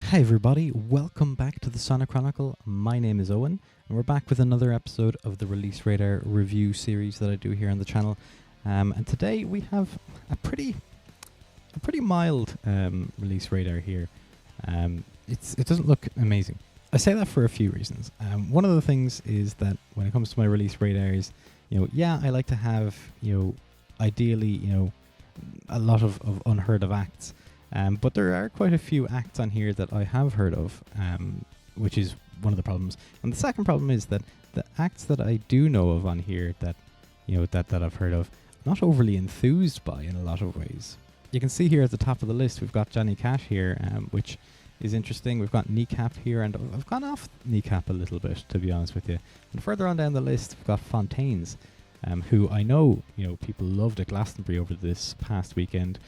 Hi everybody, welcome back to the Sonic Chronicle. My name is Owen, and we're back with another episode of the Release Radar review series that I do here on the channel. And today we have a pretty mild Release Radar here. It doesn't look amazing. I say that for a few reasons. One of the things is that when it comes to my Release Radars, I like to have, ideally, a lot of unheard of acts. But there are quite a few acts on here that I have heard of, which is one of the problems. And the second problem is that the acts that I do know of on here that I've heard of, not overly enthused by in a lot of ways. You can see here at the top of the list we've got Johnny Cash here, which is interesting. We've got Kneecap here, and I've gone off Kneecap a little bit, to be honest with you. And further on down the list we've got Fontaines, who I know people loved at Glastonbury over this past weekend.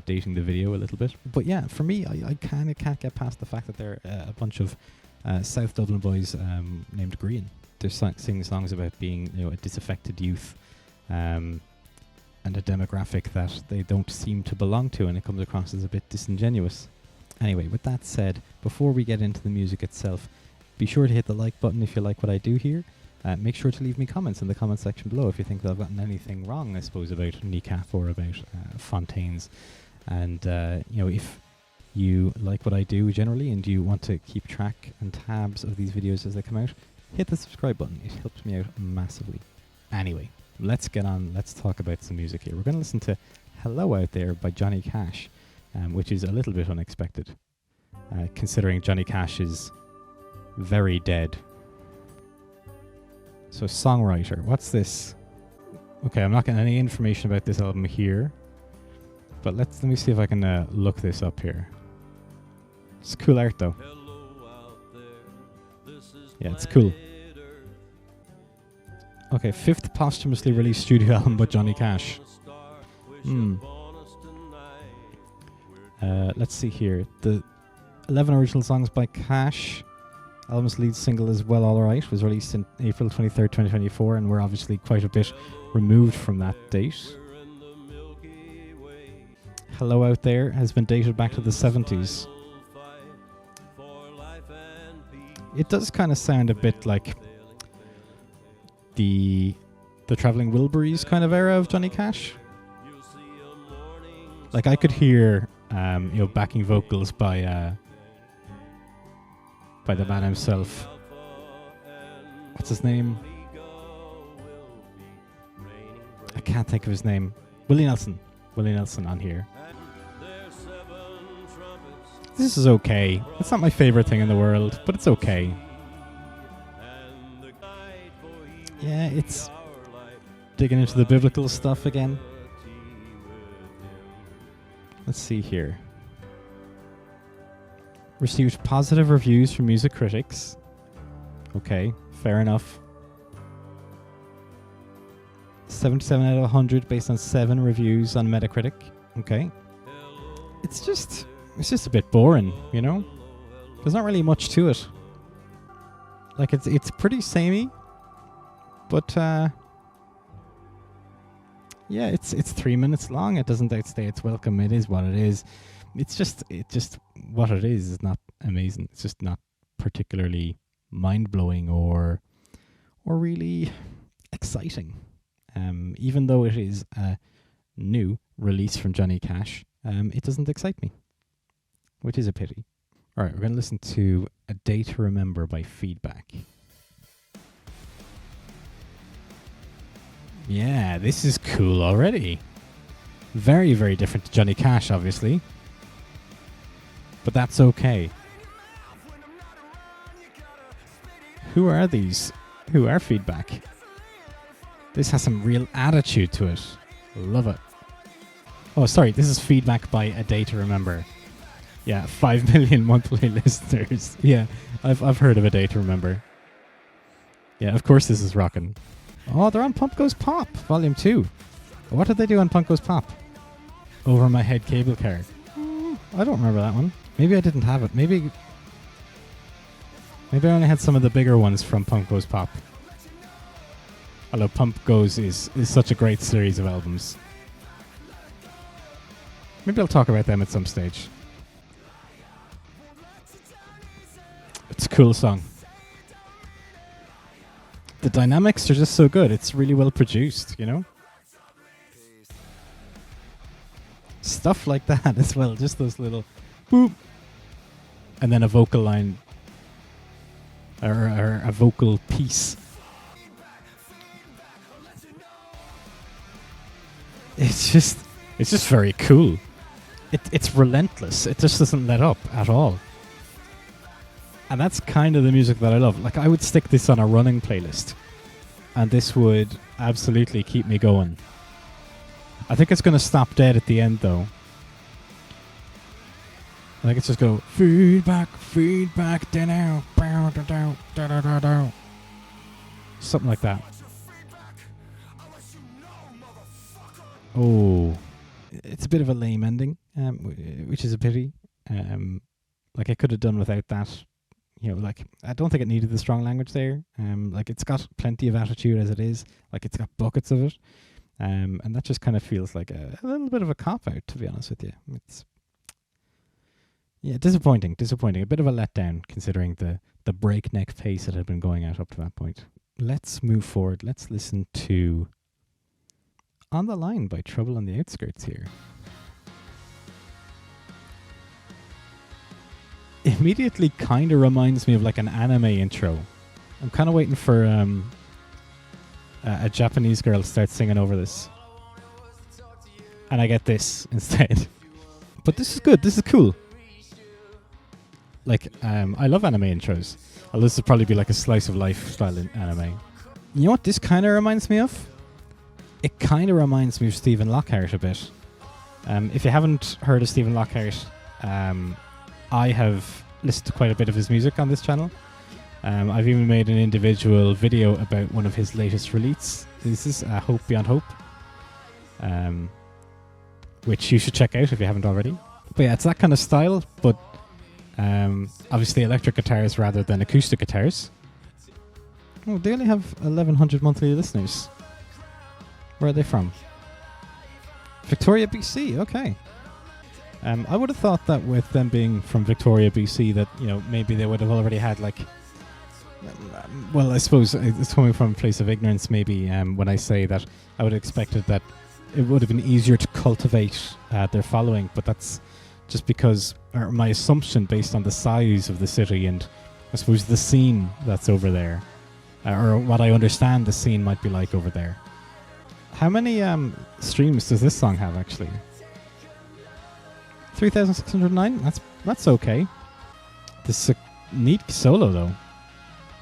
Dating the video a little bit. But yeah, for me, I kind of can't get past the fact that they're a bunch of South Dublin boys named Green. They're singing songs about being a disaffected youth and a demographic that they don't seem to belong to, and it comes across as a bit disingenuous. Anyway, with that said, before we get into the music itself, be sure to hit the like button if you like what I do here. Make sure to leave me comments in the comment section below if you think that I've gotten anything wrong, I suppose, about Kneecap or about Fontaines. And, if you like what I do generally and you want to keep track and tabs of these videos as they come out, hit the subscribe button. It helps me out massively. Anyway, let's get on. Let's talk about some music here. We're going to listen to Hello Out There by Johnny Cash, which is a little bit unexpected, considering Johnny Cash is very dead. So songwriter, what's this? Okay, I'm not getting any information about this album here, but let me see if I can look this up here. It's cool art though. Yeah, it's cool. Okay, 5th posthumously released studio album by Johnny Cash. Let's see here. The 11 original songs by Cash. Album's lead single is Well Alright, was released in April 23rd, 2024, and we're obviously quite a bit removed from that date. Hello Out There has been dated back to the 70s. It does kind of sound a bit like the Traveling Wilburys kind of era of Johnny Cash. Like I could hear backing vocals by the man himself. What's his name? I can't think of his name. Willie Nelson. Willie Nelson on here. This is okay. It's not my favorite thing in the world, but it's okay. Yeah, it's digging into the biblical stuff again. Let's see here. Received positive reviews from music critics. Okay, fair enough. 77 out of 100 based on 7 reviews on Metacritic. Okay. It's just a bit boring, There's not really much to it. Like it's pretty samey, but it's 3 minutes long. It doesn't outstay its welcome. It is what it is. It's just what it is not amazing. It's just not particularly mind-blowing or really exciting. Even though it is a new release from Johnny Cash, it doesn't excite me, which is a pity. All right, we're going to listen to A Day to Remember by Feedback. Yeah, this is cool already. Very, very different to Johnny Cash, obviously. But that's okay. Who are these? Who are Feedback? This has some real attitude to it. Love it. Oh, sorry, this is Feedback by A Day to Remember. Yeah, 5 million monthly listeners. Yeah, I've heard of A Day to Remember. Yeah, of course this is rockin'. Oh, they're on Pump Goes Pop, Volume 2. What did they do on Pump Goes Pop? Over My Head Cable Car. I don't remember that one. Maybe I didn't have it. Maybe I only had some of the bigger ones from Pump Goes Pop. Although Pump Goes is such a great series of albums. Maybe I'll talk about them at some stage. It's a cool song. The dynamics are just so good. It's really well produced, you know? Stuff like that as well. Just those little boop. And then a vocal line. Or a vocal piece. It's just very cool. It's relentless. It just doesn't let up at all. And that's kind of the music that I love. Like, I would stick this on a running playlist, and this would absolutely keep me going. I think it's going to stop dead at the end, though. I think it's just go, feedback, down, down. Something like that. Oh, it's a bit of a lame ending, which is a pity. Like, I could have done without that. You know, like, I don't think it needed the strong language there. Like, it's got plenty of attitude as it is. Like, it's got buckets of it. And that just kind of feels like a little bit of a cop-out, to be honest with you. It's, yeah, disappointing. A bit of a letdown, considering the breakneck pace that had been going at up to that point. Let's move forward. Let's listen to On the Line by Trouble on the Outskirts here. Immediately kind of reminds me of like an anime intro. I'm kind of waiting for a Japanese girl to start singing over this. And I get this instead. But this is good. This is cool. Like, I love anime intros. Although this would probably be like a slice of life style in anime. You know what this kind of reminds me of? It kind of reminds me of Stephen Lockhart a bit. If you haven't heard of Stephen Lockhart, I have listened to quite a bit of his music on this channel. I've even made an individual video about one of his latest releases. This is Hope Beyond Hope, which you should check out if you haven't already. But yeah, it's that kind of style, but obviously electric guitars rather than acoustic guitars. Oh, they only have 1,100 monthly listeners. Where are they from? Victoria, BC. Okay. I would have thought that with them being from Victoria, BC, that, you know, maybe they would have already had like. Well, I suppose it's coming from a place of ignorance. Maybe when I say that, I would have expected that it would have been easier to cultivate their following, but that's just because, or my assumption based on the size of the city and I suppose the scene that's over there, or what I understand the scene might be like over there. How many streams does this song have actually? 3,609. That's okay. This is a neat solo though.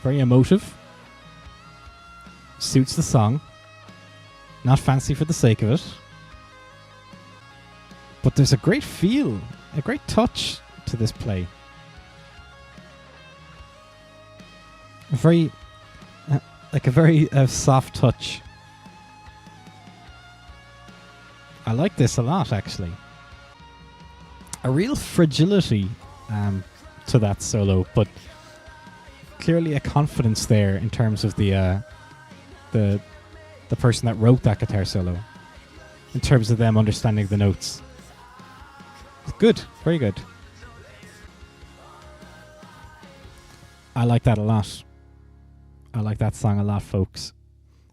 Very emotive. Suits the song. Not fancy for the sake of it. But there's a great feel, a great touch to this play. A very, like a very soft touch. I like this a lot, actually. A real fragility to that solo, but clearly a confidence there in terms of the person that wrote that guitar solo, in terms of them understanding the notes. Good, very good. I like that a lot. I like that song a lot, folks.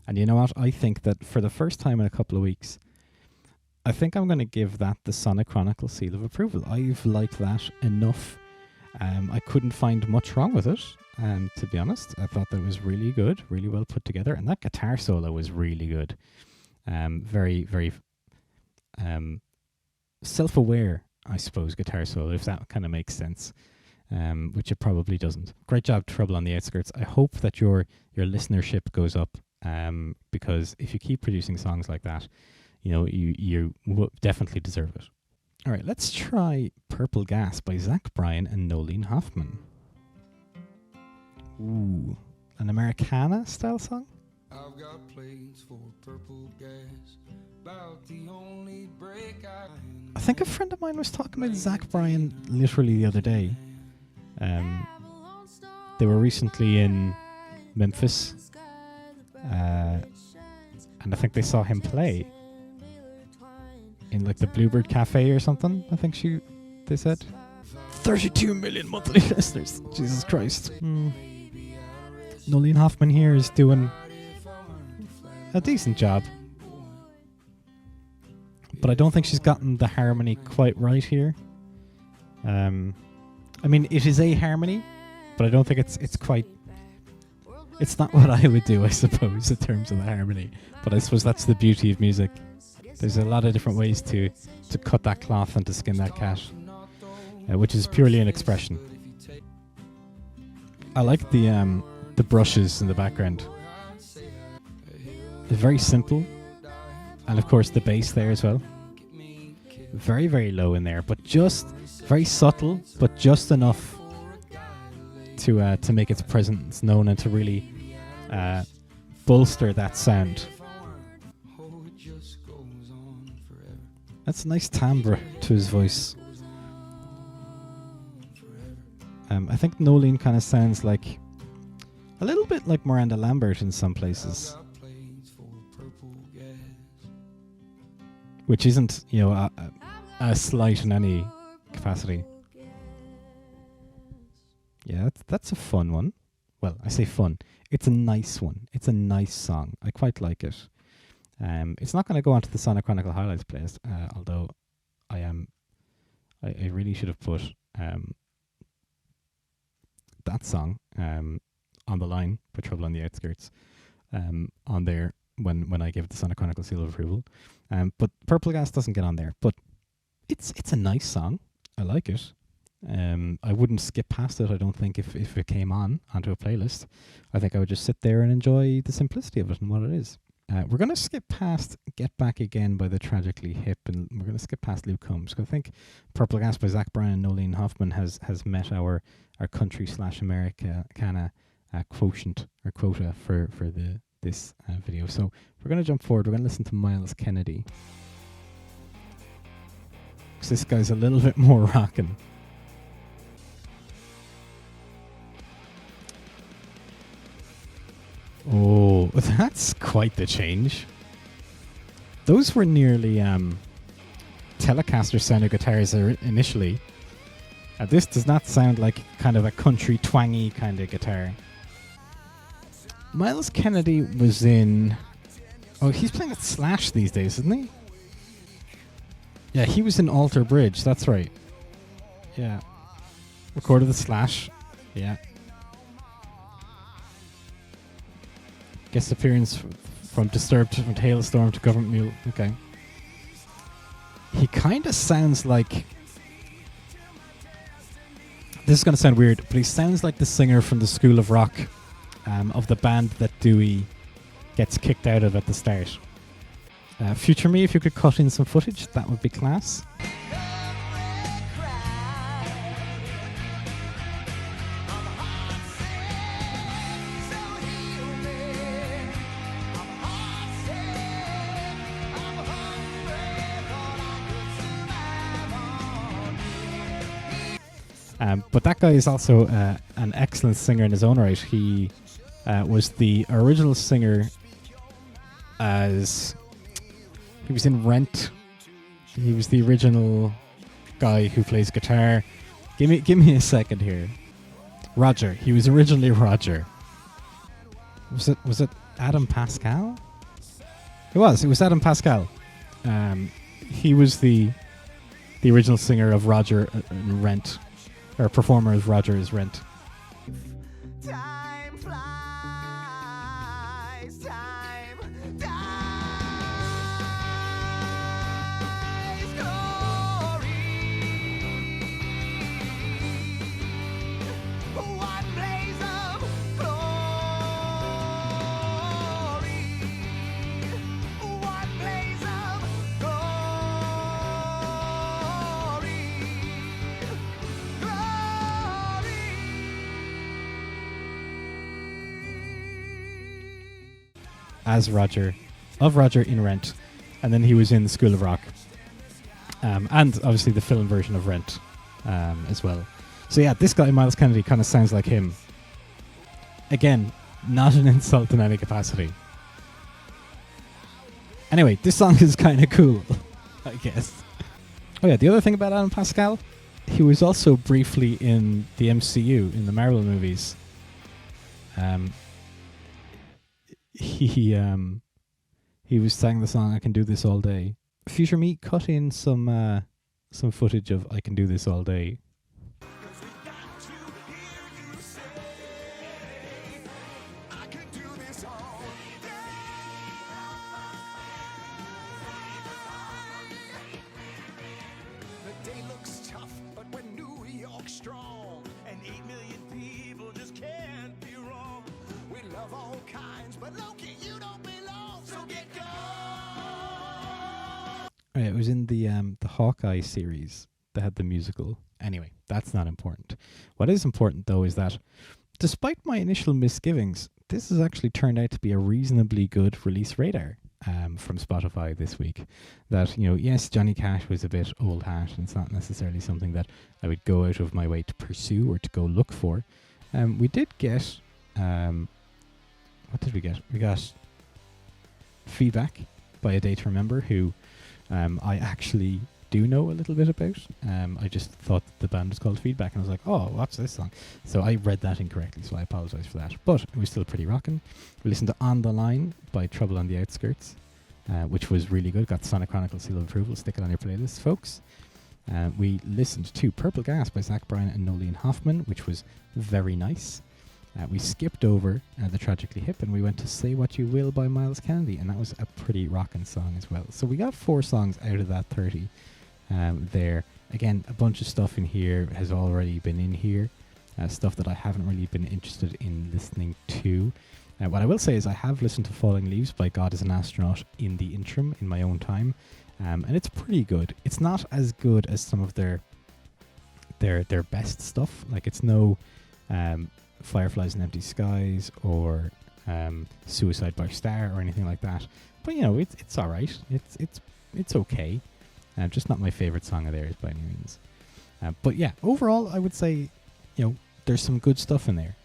And you know what? I think that for the first time in a couple of weeks, I think I'm going to give that the Sonic Chronicle seal of approval. I've liked that enough. I couldn't find much wrong with it, to be honest. I thought that it was really good, really well put together. And that guitar solo was really good. Very, very self-aware, I suppose, guitar solo, if that kind of makes sense, which it probably doesn't. Great job, Trouble on the Outskirts. I hope that your listenership goes up, because if you keep producing songs like that, you know, you definitely deserve it. All right, let's try Purple Gas by Zach Bryan and Nolene Hoffman. Ooh, an Americana-style song? I've got plays for purple gas, about the only break I think a friend of mine was talking about Zach Bryan literally the other day. They were recently in Memphis, and I think they saw him play in like the Bluebird Cafe or something, I think they said. 32 million monthly listeners. Jesus Christ. Nolene Hoffman here is doing a decent job. But I don't think she's gotten the harmony quite right here. I mean, it is a harmony, but I don't think it's quite... It's not what I would do, I suppose, in terms of the harmony. But I suppose that's the beauty of music. There's a lot of different ways to cut that cloth and to skin that cat, which is purely an expression. I like the brushes in the background. It's very simple. And of course the bass there as well. Very, very low in there, but just very subtle, but just enough to make its presence known and to really bolster that sound. That's a nice timbre to his voice. I think Nolene kind of sounds like a little bit like Miranda Lambert in some places, which isn't, you know, a slight in any capacity. Yeah, that's a fun one. Well, I say fun. It's a nice one. It's a nice song. I quite like it. It's not going to go onto the Sonic Chronicle highlights playlist, although I really should have put that song, On the Line by Trouble on the Outskirts, on there when I give the Sonic Chronicle seal of approval. But Purple Gas doesn't get on there. But it's a nice song. I like it. I wouldn't skip past it, I don't think, if it came onto a playlist. I think I would just sit there and enjoy the simplicity of it and what it is. We're going to skip past Get Back Again by the Tragically Hip, and we're going to skip past Luke Combs, because I think Purple Gas by Zach Bryan and Nolene Hoffman has met our country/Americana quotient or quota for this video. So we're going to jump forward. We're going to listen to Myles Kennedy, because this guy's a little bit more rockin'. Oh, that's quite the change. Those were nearly Telecaster sounding guitars initially. This does not sound like kind of a country twangy kind of guitar. Myles Kennedy was in... Oh, he's playing with Slash these days, isn't he? Yeah, he was in Alter Bridge, that's right. Yeah. Recorded the Slash. Yeah. Guest appearance from Disturbed, from Hailstorm to Government Mule. Okay. He kind of sounds like... This is going to sound weird, but he sounds like the singer from the School of Rock, of the band that Dewey gets kicked out of at the start. Future me, if you could cut in some footage, that would be class. But that guy is also an excellent singer in his own right. He was the original singer as... He was in Rent. He was the original guy who plays guitar. Give me a second here. Roger. He was originally Roger. Was it Adam Pascal? It was Adam Pascal. He was the original singer of Roger in Rent. Or performer as Roger is Rent. Time flies, time dies, glory. One blaze of glory. One blaze of glory. As Roger, of Roger in Rent, and then he was in the School of Rock, and obviously the film version of Rent as well. So yeah, this guy Myles Kennedy kind of sounds like him. Again, not an insult in any capacity. Anyway, this song is kind of cool, I guess. Oh yeah, the other thing about Adam Pascal, he was also briefly in the MCU, in the Marvel movies. He was sang the song "I Can Do This All Day." Future Me cut in some footage of "I Can Do This All Day." The day looks tough, but when New York's strong, and 8 million people just can't be wrong. We love all kinds, but Loki, you don't belong, so get gone. It was in the Hawkeye series that had the musical. Anyway, that's not important. What is important, though, is that despite my initial misgivings, this has actually turned out to be a reasonably good release radar from Spotify this week. That, yes, Johnny Cash was a bit old hat, and it's not necessarily something that I would go out of my way to pursue or to go look for. We did get... what did we get? We got feedback by A Day to Remember, who I actually do know a little bit about. I just thought the band was called Feedback, and I was like, oh, what's this song? So I read that incorrectly, so I apologise for that. But it was still pretty rocking. We listened to On the Line by Trouble on the Outskirts, which was really good. Got Sonic Chronicle seal of approval. Stick it on your playlist, folks. We listened to Purple Gas by Zach Bryan and Nolene Hoffman, which was very nice. We skipped over The Tragically Hip, and we went to Say What You Will by Myles Kennedy, and that was a pretty rockin' song as well. So we got 4 songs out of that 30 there. Again, a bunch of stuff in here has already been in here, stuff that I haven't really been interested in listening to. What I will say is I have listened to Falling Leaves by God is an Astronaut in the interim, in my own time, and it's pretty good. It's not as good as some of their best stuff. Like, it's no... Fireflies and Empty Skies or Suicide by Star or anything like that, but it's all right. It's okay. Just not my favorite song of theirs by any means. But yeah, overall, I would say there's some good stuff in there,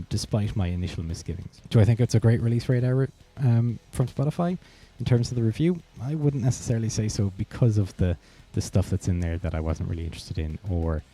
despite my initial misgivings. Do I think it's a great release radar from Spotify in terms of the review? I wouldn't necessarily say so, because of the stuff that's in there that I wasn't really interested in, or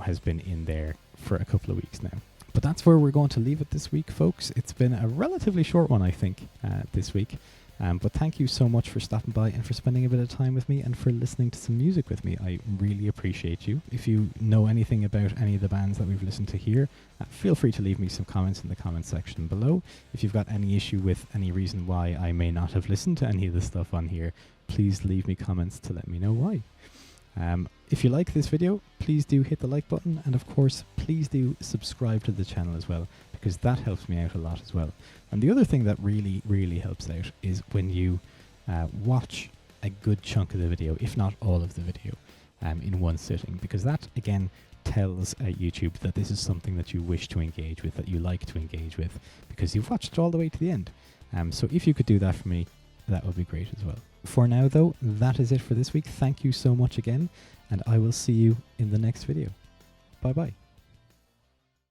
has been in there for a couple of weeks now. But that's where we're going to leave it this week, folks. It's been a relatively short one, I think, this week. But thank you so much for stopping by and for spending a bit of time with me and for listening to some music with me. I really appreciate you. If you know anything about any of the bands that we've listened to here, feel free to leave me some comments in the comment section below. If you've got any issue with any reason why I may not have listened to any of the stuff on here, please leave me comments to let me know why. If you like this video, please do hit the like button, and of course please do subscribe to the channel as well, because that helps me out a lot as well. And the other thing that really helps out is when you watch a good chunk of the video, if not all of the video, in one sitting, because that again tells YouTube that this is something that you wish to engage with, that you like to engage with, because you've watched it all the way to the end. So if you could do that for me, that would be great as well. For now though, that is it for this week. Thank you so much again, and I will see you in the next video. Bye bye.